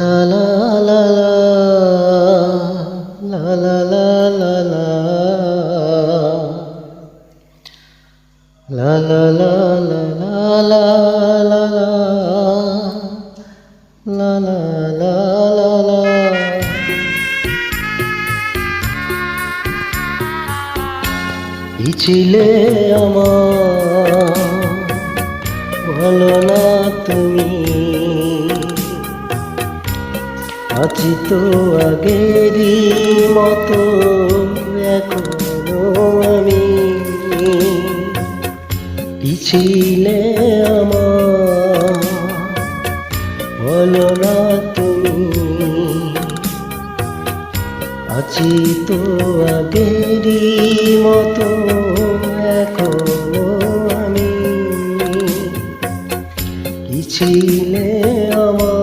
লা লা লা লা লা লা লা লা লা লা লা লা লা লা লা লা লা লা লা। কি ছিলে আমার বলো না তুমি, আছি তো আগেরই মতো এখনো আমি। কি ছিলে আমার বলো না তুমি, আছি তো আগেরই মতো এখনো আমি। কি ছিলে আমার।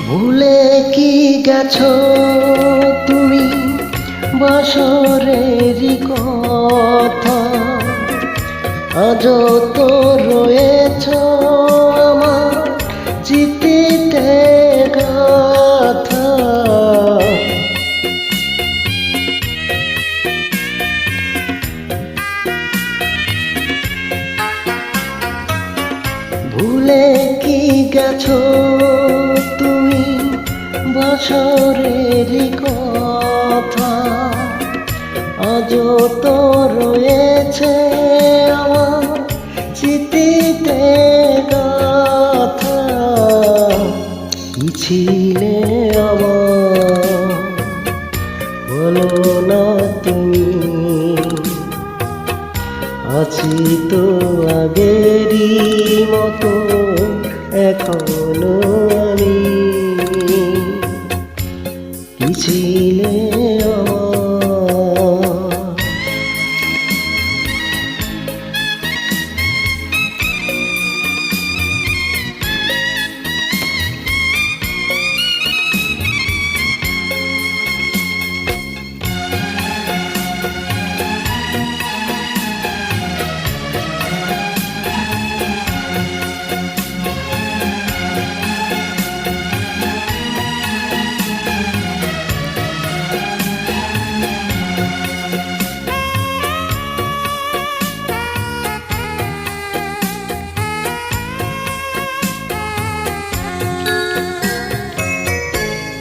ভুলে কি গেছো তুমি বাসরেরই কথা, আজও তো রয়েছ আমার চিঠিতে গাথা। ভুলে কি গেছো তুমি বাসরেরই কথা, আজও তো রয়েছে আমার চিঠিতে গাথা। কি ছিলে আমার বলো না তুমি, আছি তো আগেরই মতো এখনো আমি। কি ছিলে আমার।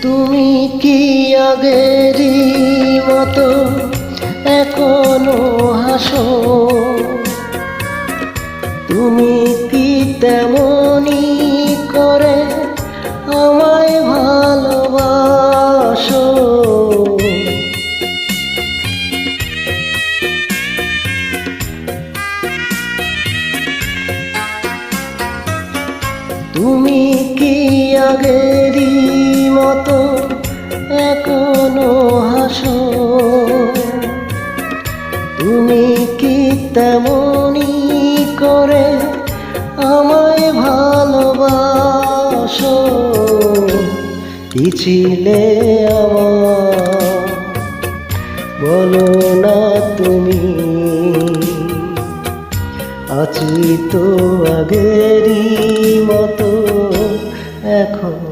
তুমি কি আগেরই মতো এখনো হাসো, তুমি কি তেমনি করে আমায় ভালোবাসো। তুমি কি আগেরই মতো এখনো হাসো, তুমি কি তেমনি করে আমায় ভালোবাসো। কি ছিলে আমার বলো না তুমি, আছি তো আগেরই মতো এখন